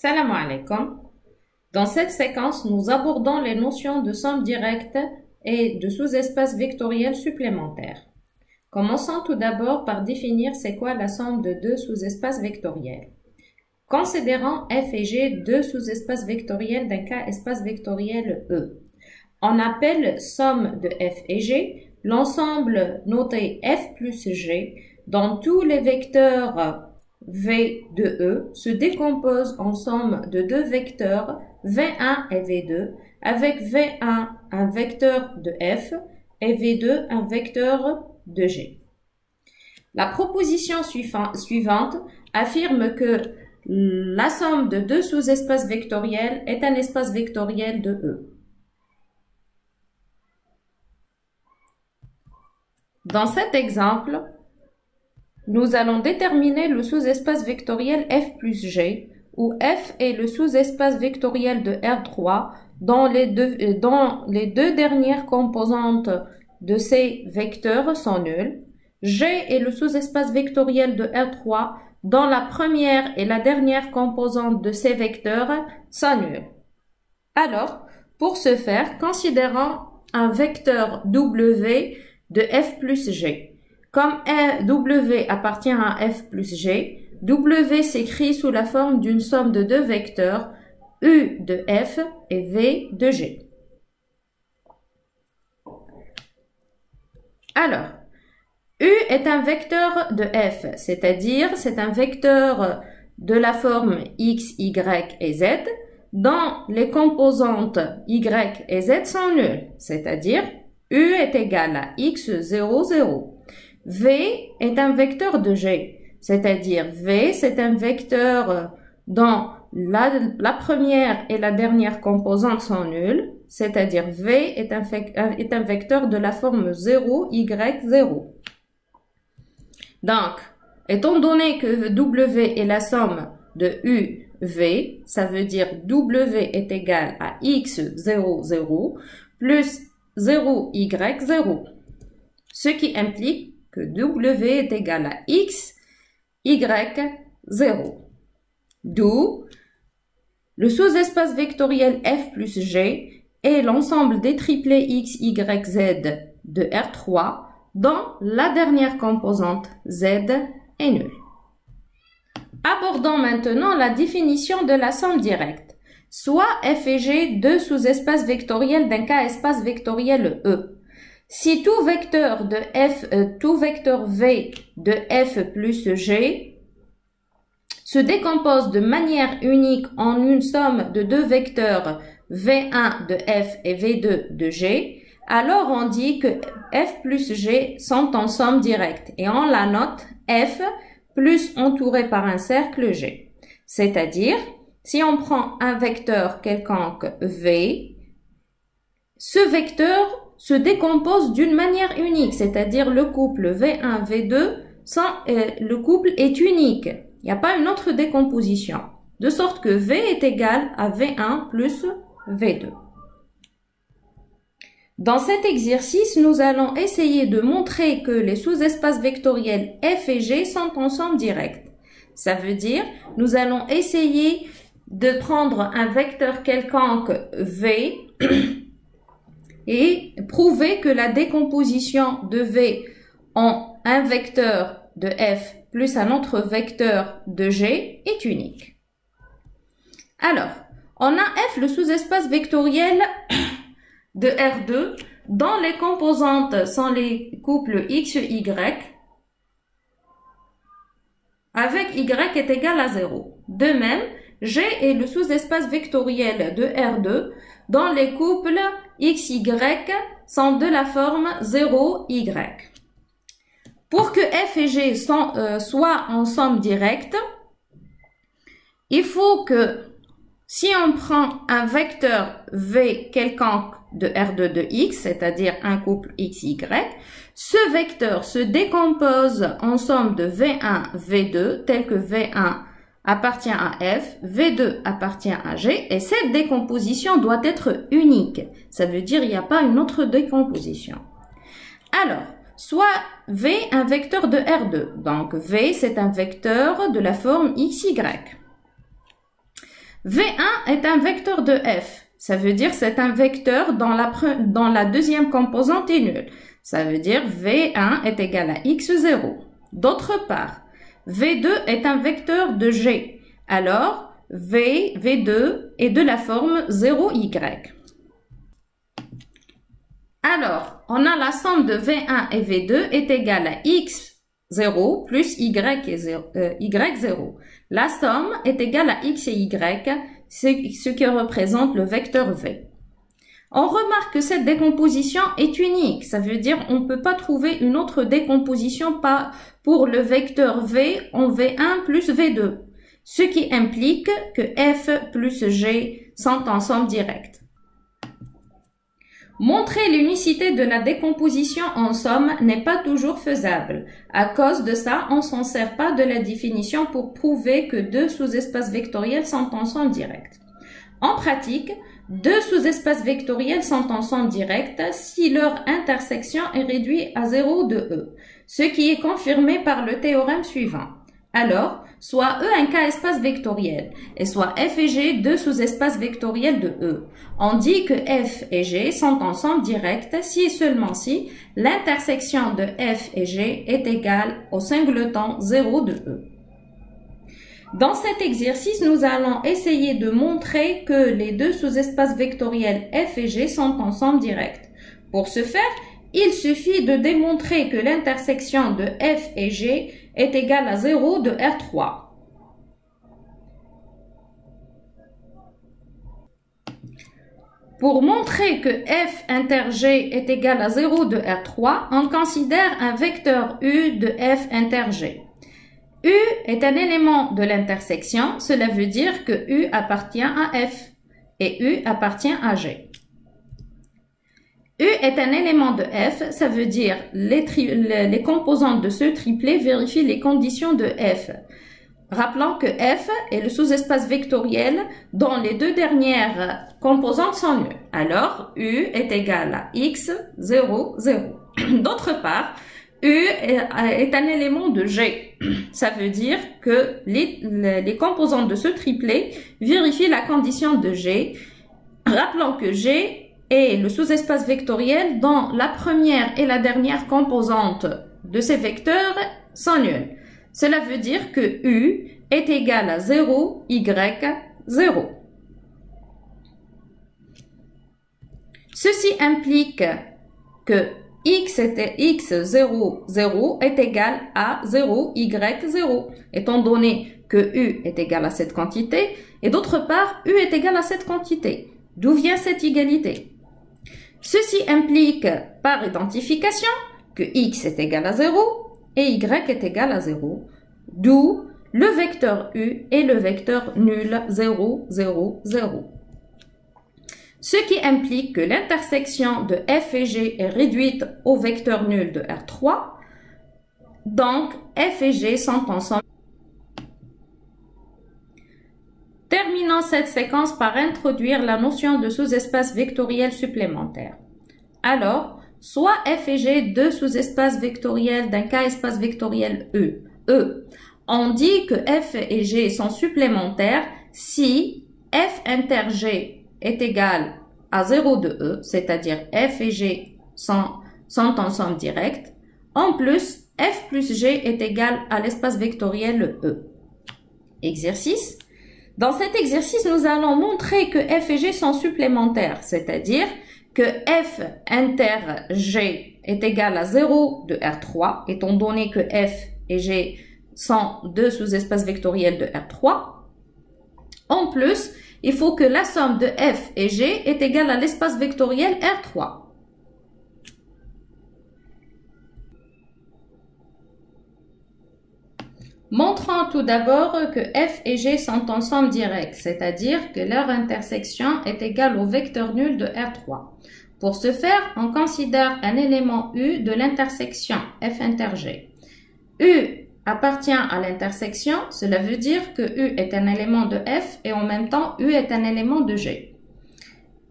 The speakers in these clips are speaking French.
Salam alaikum. Dans cette séquence, nous abordons les notions de somme directe et de sous-espace vectoriel supplémentaires. Commençons tout d'abord par définir c'est quoi la somme de deux sous-espaces vectoriels. Considérons f et g deux sous-espaces vectoriels d'un cas espace vectoriel E. On appelle somme de f et g l'ensemble noté f plus g dont tous les vecteurs v de E se décompose en somme de deux vecteurs V1 et V2 avec V1 un vecteur de f et V2 un vecteur de g. La proposition suivante affirme que la somme de deux sous-espaces vectoriels est un espace vectoriel de E. Dans cet exemple, nous allons déterminer le sous-espace vectoriel f plus g, où f est le sous-espace vectoriel de R3 dont les deux dernières composantes de ces vecteurs sont nulles. G est le sous-espace vectoriel de R3 dont la première et la dernière composante de ces vecteurs sont nulles. Alors, pour ce faire, considérons un vecteur W de f plus g. Comme W appartient à f plus g, W s'écrit sous la forme d'une somme de deux vecteurs, U de f et V de g. Alors, U est un vecteur de f, c'est-à-dire c'est un vecteur de la forme x, y et z, dont les composantes y et z sont nulles, c'est-à-dire U est égal à x, 0, 0. V est un vecteur de g, c'est-à-dire V c'est un vecteur dont la première et la dernière composante sont nulles, c'est-à-dire V est un vecteur de la forme 0, y, 0. Donc, étant donné que W est la somme de U, V, ça veut dire W est égal à x, 0, 0, plus 0, y, 0. Ce qui implique que W est égal à x, y, 0. D'où le sous-espace vectoriel f plus g est l'ensemble des triplés x, y, z de R3 dont la dernière composante z est nulle. Abordons maintenant la définition de la somme directe. Soit f et g deux sous-espaces vectoriels d'un cas espace vectoriel E. Si tout vecteur V de f plus g se décompose de manière unique en une somme de deux vecteurs V1 de f et V2 de g, alors on dit que f plus g sont en somme directe et on la note f plus entouré par un cercle g. C'est-à-dire, si on prend un vecteur quelconque V, ce vecteur se décompose d'une manière unique, c'est-à-dire le couple V1, V2, le couple est unique. Il n'y a pas une autre décomposition. De sorte que V est égal à V1 plus V2. Dans cet exercice, nous allons essayer de montrer que les sous-espaces vectoriels f et g sont en somme directe. Ça veut dire, nous allons essayer de prendre un vecteur quelconque V et prouver que la décomposition de V en un vecteur de f plus un autre vecteur de g est unique. Alors, on a f le sous-espace vectoriel de R2 dont les composantes sont les couples x, y avec y est égal à 0. De même, G est le sous-espace vectoriel de R2 dont les couples x, y sont de la forme 0, y. Pour que f et g soient en somme directe, il faut que si on prend un vecteur V quelconque de R2 de x, c'est-à-dire un couple x, y, ce vecteur se décompose en somme de V1, V2, tel que V1 appartient à f, V2 appartient à g, et cette décomposition doit être unique. Ça veut dire qu'il n'y a pas une autre décomposition. Alors, soit V un vecteur de R2, donc V c'est un vecteur de la forme XY. V1 est un vecteur de f. Ça veut dire c'est un vecteur dans la deuxième composante est nulle. Ça veut dire V1 est égal à x0. D'autre part, V2 est un vecteur de G. Alors, V2 est de la forme 0y. Alors, on a la somme de V1 et V2 est égale à x0 plus y0. La somme est égale à x et y, ce qui représente le vecteur V. On remarque que cette décomposition est unique. Ça veut dire on ne peut pas trouver une autre décomposition pour le vecteur V en V1 plus V2. Ce qui implique que F plus G sont en somme directe. Montrer l'unicité de la décomposition en somme n'est pas toujours faisable. À cause de ça, on ne s'en sert pas de la définition pour prouver que deux sous-espaces vectoriels sont en somme directe. En pratique, deux sous-espaces vectoriels sont en somme directe si leur intersection est réduite à 0 de E, ce qui est confirmé par le théorème suivant. Alors, soit E un K-espace vectoriel et soit F et G deux sous-espaces vectoriels de E. On dit que F et G sont en somme directe si et seulement si l'intersection de F et G est égale au singleton 0 de E. Dans cet exercice, nous allons essayer de montrer que les deux sous-espaces vectoriels F et G sont en somme directe. Pour ce faire, il suffit de démontrer que l'intersection de F et G est égale à 0 de R3. Pour montrer que F inter G est égal à 0 de R3, on considère un vecteur U de F inter G. U est un élément de l'intersection, cela veut dire que U appartient à F et U appartient à G. U est un élément de F, ça veut dire les composantes de ce triplet vérifient les conditions de F. Rappelons que F est le sous-espace vectoriel dont les deux dernières composantes sont nulles. Alors, U est égal à x, 0, 0. D'autre part, U est un élément de G. Ça veut dire que les composantes de ce triplet vérifient la condition de G. Rappelons que G est le sous-espace vectoriel dont la première et la dernière composante de ces vecteurs sont nulles. Cela veut dire que U est égal à 0, Y, 0. Ceci implique que x0, 0 est égal à 0, y, 0, étant donné que U est égal à cette quantité, et d'autre part, U est égal à cette quantité. D'où vient cette égalité? Ceci implique, par identification, que x est égal à 0 et y est égal à 0, d'où le vecteur U est le vecteur nul 0, 0, 0. Ce qui implique que l'intersection de F et G est réduite au vecteur nul de R3, donc F et G sont ensemble. Terminons cette séquence par introduire la notion de sous-espace vectoriel supplémentaire. Alors, soit F et G deux sous-espaces vectoriels d'un K-espace vectoriel E. On dit que F et G sont supplémentaires si F inter G est égal à 0 de E, c'est-à-dire F et G sont en somme directe. En plus, F plus G est égal à l'espace vectoriel E. Exercice. Dans cet exercice, nous allons montrer que F et G sont supplémentaires, c'est-à-dire que F inter G est égal à 0 de R3, étant donné que F et G sont deux sous-espaces vectoriels de R3. En plus, il faut que la somme de F et G est égale à l'espace vectoriel R3. Montrons tout d'abord que F et G sont en somme directe, c'est-à-dire que leur intersection est égale au vecteur nul de R3. Pour ce faire, on considère un élément U de l'intersection F inter G. U appartient à l'intersection, cela veut dire que U est un élément de F et en même temps U est un élément de G.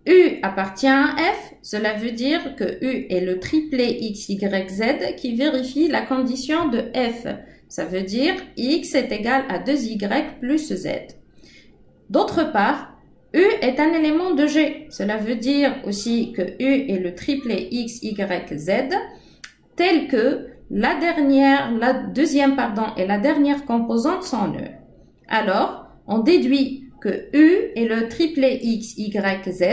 U appartient à F, cela veut dire que U est le triplet X, Y, Z qui vérifie la condition de F. Ça veut dire X est égal à 2Y plus Z. D'autre part, U est un élément de G. Cela veut dire aussi que U est le triplet X, Y, Z, tel que la deuxième et la dernière composante sont nulles. Alors, on déduit que U est le triplet X, Y, Z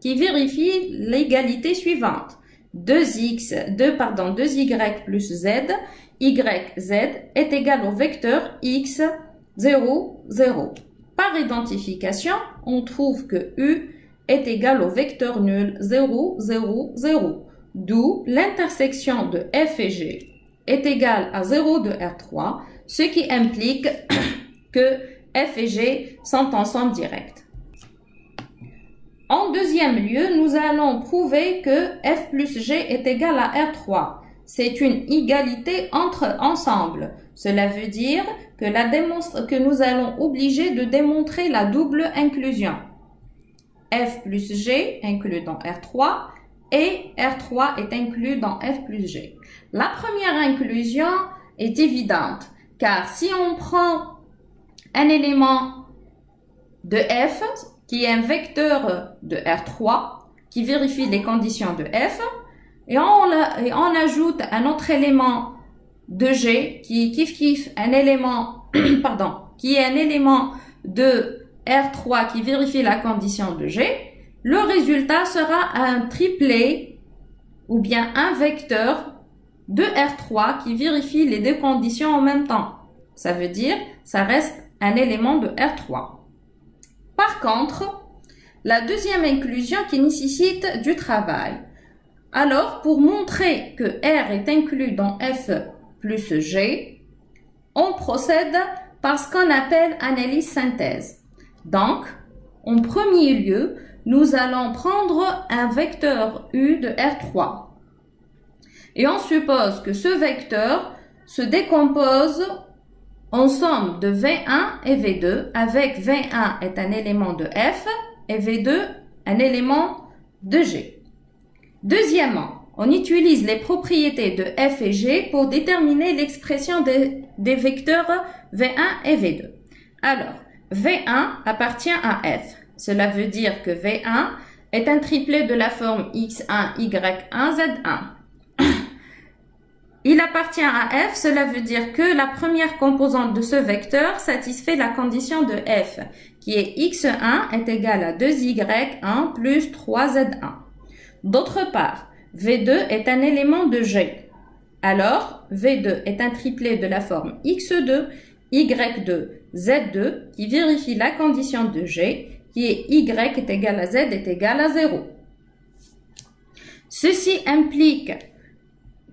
qui vérifie l'égalité suivante. 2y plus z, yz est égal au vecteur x, 0, 0. Par identification, on trouve que u est égal au vecteur nul 0, 0, 0. D'où l'intersection de f et g est égale à 0 de R3, ce qui implique que f et g sont ensemble directs. En deuxième lieu, nous allons prouver que f plus g est égal à R3. C'est une égalité entre ensembles. Cela veut dire que nous allons obliger de démontrer la double inclusion. F plus g inclus dans R3 et R3 est inclus dans F plus g. La première inclusion est évidente car si on prend un élément de F qui est un vecteur de R3 qui vérifie les conditions de F et on ajoute un autre élément de G qui est un élément qui est un élément de R3 qui vérifie la condition de G, le résultat sera un triplet ou bien un vecteur de R3 qui vérifie les deux conditions en même temps. Ça veut dire ça reste un élément de R3. Par contre, la deuxième inclusion qui nécessite du travail. Alors, pour montrer que R est inclus dans F plus G, on procède par ce qu'on appelle analyse synthèse. Donc, en premier lieu, nous allons prendre un vecteur U de R3. Et on suppose que ce vecteur se décompose en somme de V1 et V2, avec V1 est un élément de F et V2 un élément de G. Deuxièmement, on utilise les propriétés de F et G pour déterminer l'expression des vecteurs V1 et V2. Alors, V1 appartient à F. Cela veut dire que V1 est un triplet de la forme X1, Y1, Z1. Il appartient à F, cela veut dire que la première composante de ce vecteur satisfait la condition de F, qui est X1 est égal à 2Y1 plus 3Z1. D'autre part, V2 est un élément de G. Alors, V2 est un triplet de la forme X2, Y2, Z2 qui vérifie la condition de G, qui est Y est égal à Z est égal à 0. Ceci implique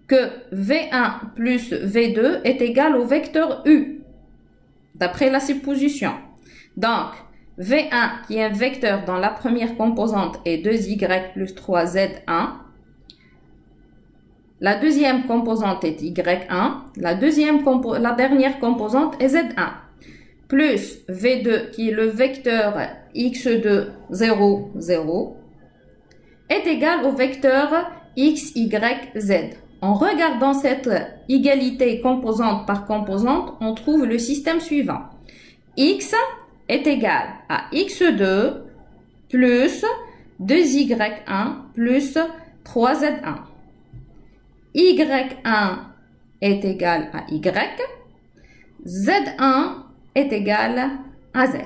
que V1 plus V2 est égal au vecteur U, d'après la supposition. Donc, V1 qui est un vecteur dans la première composante est 2Y plus 3Z1. La deuxième composante est Y1. La dernière composante est Z1. Plus V2 qui est le vecteur X2, 0, 0 est égal au vecteur X, Y, Z. En regardant cette égalité composante par composante, on trouve le système suivant. X est égal à X2 plus 2Y1 plus 3Z1. Y1 est égal à Y. Z1 est égal à Z.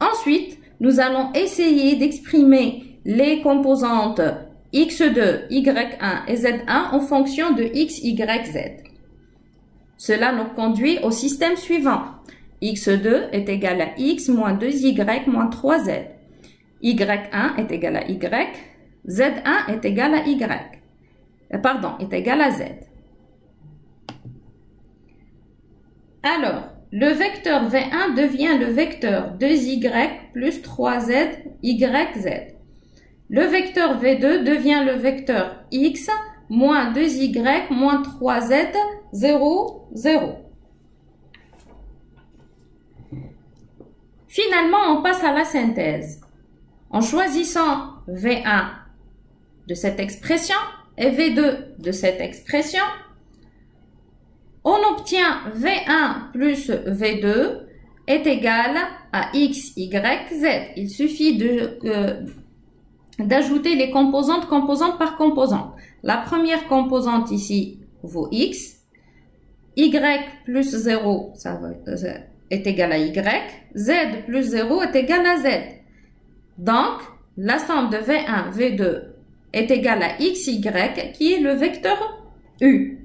Ensuite, nous allons essayer d'exprimer les composantes X2, Y1 et Z1 en fonction de X, Y, Z. Cela nous conduit au système suivant. X2 est égal à X moins 2Y moins 3Z. Y1 est égal à Y. Z1 est égal à Y. Est égal à Z. Alors, le vecteur V1 devient le vecteur 2Y plus 3Z, YZ. Le vecteur V2 devient le vecteur X moins 2Y moins 3Z, 0, 0. Finalement, on passe à la synthèse. En choisissant V1 de cette expression et V2 de cette expression, on obtient V1 plus V2 est égal à x, y, z. Il suffit d'ajouter les composantes par composante. La première composante ici vaut x, y plus 0 est égal à y, z plus 0 est égal à z. Donc, la somme de V1, V2 est égale à x, y qui est le vecteur u.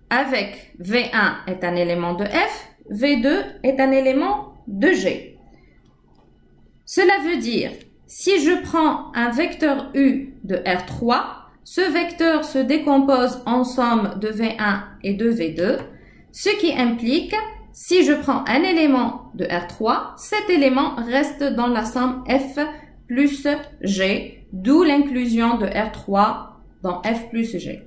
Avec V1 est un élément de F, V2 est un élément de G. Cela veut dire, si je prends un vecteur U de R3, ce vecteur se décompose en somme de V1 et de V2, ce qui implique, si je prends un élément de R3, cet élément reste dans la somme F plus G, d'où l'inclusion de R3 dans F plus G.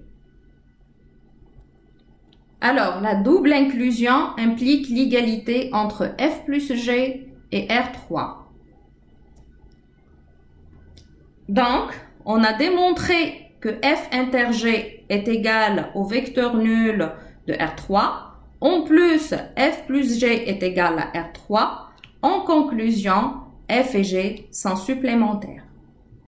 Alors, la double inclusion implique l'égalité entre F plus G et R3. Donc, on a démontré que F inter G est égal au vecteur nul de R3. En plus, F plus G est égal à R3. En conclusion, F et G sont supplémentaires.